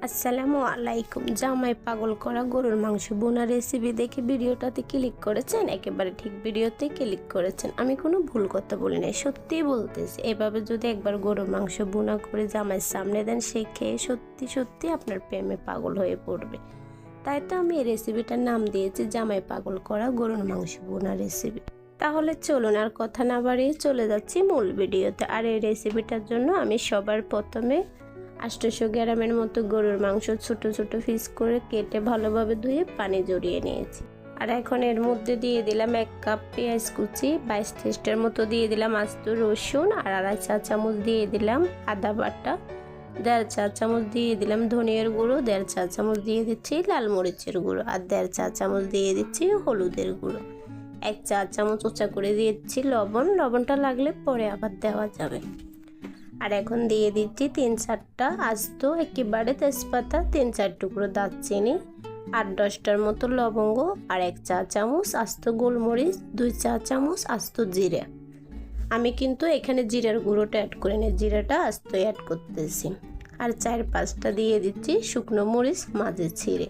আসসালামু আলাইকুম। জামাই পাগল করা গরুর মাংস বোনা রেসিপি দেখে ভিডিওটাতে ক্লিক করেছেন, একেবারে ঠিক ভিডিওতে ক্লিক করেছেন। আমি কোনো ভুল কথা বলি নাই, সত্যিই বলতেছি। এভাবে যদি একবার গরুর মাংস বোনা করে জামাইয়ের সামনে দেন, সে খেয়ে সত্যি সত্যি আপনার প্রেমে পাগল হয়ে পড়বে। তাই তো আমি এই রেসিপিটার নাম দিয়েছি জামাই পাগল করা গরুর মাংস বোনা রেসিপি। তাহলে চলুন আর কথা না বাড়িয়ে চলে যাচ্ছি মূল ভিডিওতে। আর এই রেসিপিটার জন্য আমি সবার প্রথমে 800 গ্রামের মতো গরুর মাংস ছোট ছোট পিস করে কেটে ভালোভাবে ধুয়ে পানি জড়িয়ে নিয়েছি। আর এখন এর মধ্যে দিয়ে দিলাম 1 কাপ পেঁয়াজ কুচি, 22-23টার মতো দিয়ে দিলাম আস্ত রসুন, আর 2.5 চা চামচ দিয়ে দিলাম আদা বাটা, 1.5 চা চামচ দিয়ে দিলাম ধনিয়ার গুঁড়ো, 1.5 চা চামচ দিয়ে দিচ্ছি লাল মরিচের গুঁড়ো, আর 1.5 চা চামচ দিয়ে দিচ্ছি হলুদের গুঁড়ো, 1 চা চামচ উঁচা করে দিচ্ছি লবণ। লবণটা লাগলে পরে আবার দেওয়া যাবে। আর এখন দিয়ে দিচ্ছি 3-4টা আস্ত একেবারে তেজপাতা, 3-4 টুকরো দারচিনি, 8-10টার মতো লবঙ্গ, আর 1 চা চামচ আস্ত গোলমরিচ, 2 চা চামচ আস্ত জিরে। আমি কিন্তু এখানে জিরার গুঁড়োটা অ্যাড করি না, জিরাটা আস্ত অ্যাড করতেছি। আর 4-5টা দিয়ে দিচ্ছি শুকনো মরিচ মাঝে ছিঁড়ে।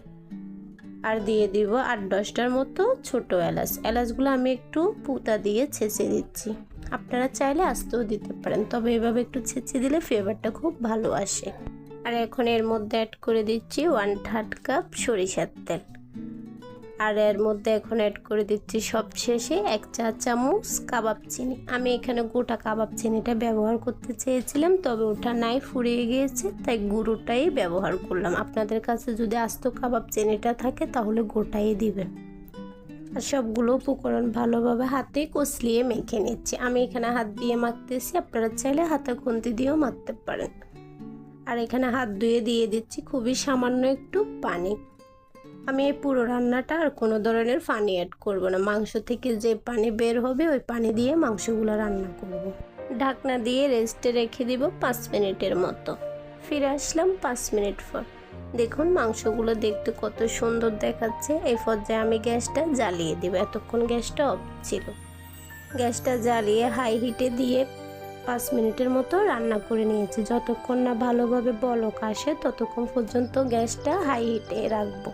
আর দিয়ে দিব 8-10টার মতো ছোট এলাচ। এলাচগুলো আমি একটু পুঁতা দিয়ে ছেঁচে দিচ্ছি। আপনারা চাইলে আস্তেও দিতে পারেন, তবে এভাবে একটু ছেঁচে দিলে ফ্লেভারটা খুব ভালো আসে। আর এখন এর মধ্যে অ্যাড করে দিচ্ছি 1/3 কাপ সরিষার তেল। আর এর মধ্যে এখন অ্যাড করে দিচ্ছি সবশেষে 1 চা চামচ কাবাব চিনি। আমি এখানে গোটা কাবাব চিনিটা ব্যবহার করতে চেয়েছিলাম, তবে ওটা নাই, ফুরিয়ে গিয়েছে, তাই গুঁড়োটাই ব্যবহার করলাম। আপনাদের কাছে যদি আস্ত কাবাব চিনিটা থাকে তাহলে গোটাই দিবেন। আর সবগুলো উপকরণ ভালোভাবে হাতে কষলিয়ে মেখে নিচ্ছি। আমি এখানে হাত দিয়ে মাখতেছি, আপনারা চাইলে হাতে খুন্তি দিয়েও মাখতে পারেন। আর এখানে হাত ধুয়ে দিয়ে দিচ্ছি খুবই সামান্য একটু পানি। আমি এই পুরো রান্নাটা আর কোনো ধরনের পানি অ্যাড করব না, মাংস থেকে যে পানি বের হবে ওই পানি দিয়ে মাংসগুলো রান্না করব। ঢাকনা দিয়ে রেস্টে রেখে দিব 5 মিনিটের মতো। ফিরে আসলাম 5 মিনিট পর। দেখুন মাংসগুলো দেখতে কত সুন্দর দেখাচ্ছে। এই পর্যায়ে আমি গ্যাসটা জ্বালিয়ে দেব। এতক্ষণ গ্যাসটা অফ ছিল। গ্যাসটা জ্বালিয়ে হাই হিটে দিয়ে 5 মিনিটের মতো রান্না করে নিয়েছি। যতক্ষণ না ভালোভাবে বলক আসে ততক্ষণ পর্যন্ত গ্যাসটা হাই হিটে রাখবো।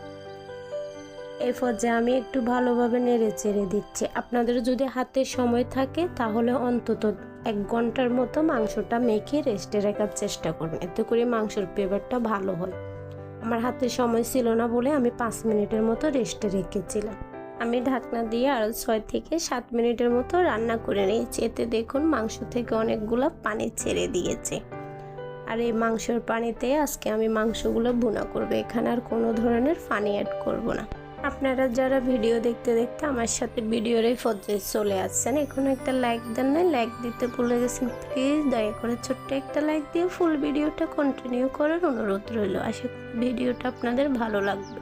এই পর্যায়ে আমি একটু ভালোভাবে নেড়ে চেড়ে দিচ্ছি। আপনাদের যদি হাতে সময় থাকে তাহলে অন্তত 1 ঘন্টার মতো মাংসটা মেখে রেস্টে রাখার চেষ্টা করবেন, এতে করে মাংসের ফ্লেভারটা ভালো হয়। আমার হাতে সময় ছিল না বলে আমি 5 মিনিটের মতো রেস্টে রেখেছিলাম। আমি ঢাকনা দিয়ে আরও 6 থেকে 7 মিনিটের মতো রান্না করে নিয়েছি। এতে দেখুন মাংস থেকে অনেকগুলো পানি ছেড়ে দিয়েছে। আর এই মাংসের পানিতে আজকে আমি মাংসগুলো ভুনা করব, এখানে আর কোনো ধরনের পানি অ্যাড করব না। আপনারা যারা ভিডিও দেখতে দেখতে আমার সাথে ভিডিওর এই পর্যায়ে চলে আসছেন, এখন একটা লাইক দেন না, লাইক দিতে ভুলে গেছেন, প্লিজ দয়া করে ছোট্ট একটা লাইক দিয়ে ফুল ভিডিওটা কন্টিনিউ করার অনুরোধ রইল। আশা করি ভিডিওটা আপনাদের ভালো লাগবে।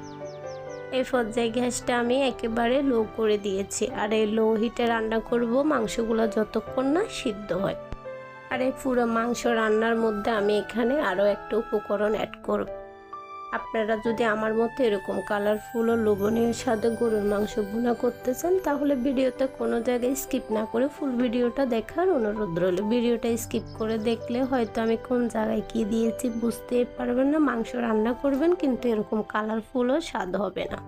এই পর্যায়ে গ্যাসটা আমি একেবারে লো করে দিয়েছি। আর এই লো হিটে রান্না করব মাংসগুলো যতক্ষণ না সিদ্ধ হয়। আর এই পুরো মাংস রান্নার মধ্যে আমি এখানে আরও একটা উপকরণ অ্যাড করব। আপনারা যদি আমার মতো এরকম কালারফুল ও লোভনীয় স্বাদে গরুর মাংস ভুনা করতে চান তাহলে ভিডিওতে কোনো জায়গায় স্কিপ না করে ফুল ভিডিওটা দেখার অনুরোধ রইল। ভিডিওটা স্কিপ করে দেখলে হয়তো আমি কোন জায়গায় কি দিয়েছি বুঝতেই পারবেন না। মাংস রান্না করবেন কিন্তু এরকম কালারফুল ও স্বাদ হবে না।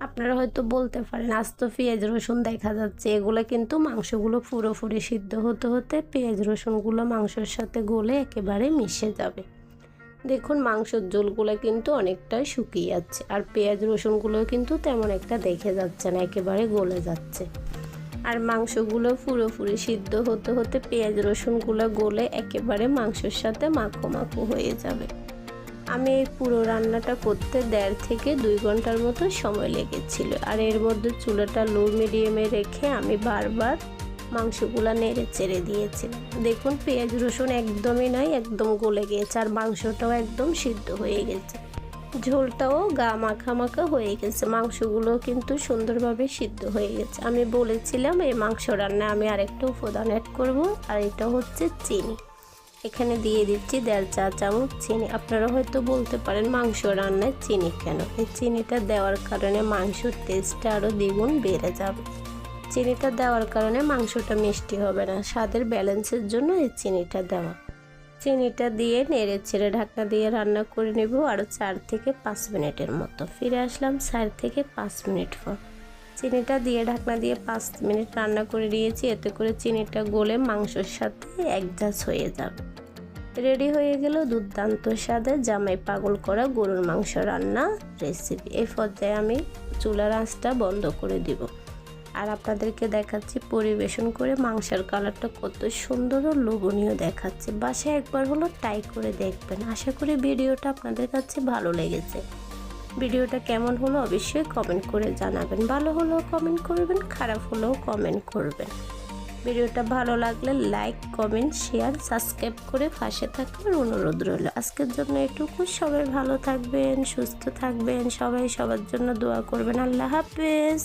আপনারা হয়তো বলতে পারেন আস্ত পেঁয়াজ রসুন দেখা যাচ্ছে, এগুলো কিন্তু মাংসগুলো পুরোপুরি সিদ্ধ হতে হতে পেঁয়াজ রসুনগুলো মাংসের সাথে গলে একেবারে মিশে যাবে। দেখুন মাংসের ঝোলগুলো কিন্তু অনেকটাই শুকিয়ে যাচ্ছে, আর পেঁয়াজ রসুনগুলো কিন্তু তেমন একটা দেখে যাচ্ছে না, একেবারে গলে যাচ্ছে। আর মাংসগুলো পুরোপুরি সিদ্ধ হতে হতে পেঁয়াজ রসুনগুলো গলে একেবারে মাংসের সাথে মাখো মাখো হয়ে যাবে। আমি এই পুরো রান্নাটা করতে 1.5 থেকে 2 ঘন্টার মতো সময় লেগেছিল। আর এর মধ্যে চুলাটা লো মিডিয়ামে রেখে আমি বারবার মাংসগুলা নেড়ে চেড়ে দিয়েছিলাম। দেখুন পেঁয়াজ রসুন একদমই নাই, একদম গলে গিয়েছে, আর মাংসটাও একদম সিদ্ধ হয়ে গেছে, ঝোলটাও গা মাখা মাখা হয়ে গেছে, মাংসগুলো কিন্তু সুন্দরভাবে সিদ্ধ হয়ে গেছে। আমি বলেছিলাম এই মাংস রান্নায় আমি আরেকটা উপাদান অ্যাড করব, আর এটা হচ্ছে চিনি। এখানে দিয়ে দিচ্ছি 1.5 চা চামচ চিনি। আপনারা হয়তো বলতে পারেন মাংস রান্নায় চিনি কেন? এই চিনিটা দেওয়ার কারণে মাংসের টেস্টটা আরও দ্বিগুণ বেড়ে যাবে। চিনিটা দেওয়ার কারণে মাংসটা মিষ্টি হবে না, স্বাদের ব্যালেন্সের জন্য এই চিনিটা দেওয়া। চিনিটা দিয়ে নেড়ে ছেড়ে ঢাকনা দিয়ে রান্না করে নেব আরও 4 থেকে 5 মিনিটের মতো। ফিরে আসলাম 4 থেকে 5 মিনিট পর। চিনিটা দিয়ে ঢাকনা দিয়ে 5 মিনিট রান্না করে নিয়েছি, এতে করে চিনিটা গলে মাংসের সাথে অ্যাডজাস্ট হয়ে যাবে। রেডি হয়ে গেল দুর্দান্ত স্বাদে জামাই পাগল করা গরুর মাংস রান্না রেসিপি। এই পর্যায়ে আমি চুলার আঁচটা বন্ধ করে দিব আর আপনাদেরকে দেখাচ্ছি পরিবেশন করে মাংসের কালারটা কত সুন্দর ও লোভনীয় দেখাচ্ছে। বাসায় একবার হলো ট্রাই করে দেখবেন। আশা করি ভিডিওটা আপনাদের কাছে ভালো লেগেছে। ভিডিওটা কেমন হলো অবশ্যই কমেন্ট করে জানাবেন। ভালো হলেও কমেন্ট করবেন, খারাপ হলেও কমেন্ট করবেন। ভিডিওটা ভালো লাগলে লাইক, কমেন্ট, শেয়ার, সাবস্ক্রাইব করে পাশে থাকার অনুরোধ রইল। আজকের জন্য এটুকু। সবাই ভালো থাকবেন, সুস্থ থাকবেন, সবাই সবার জন্য দোয়া করবেন। আল্লাহ হাফেজ।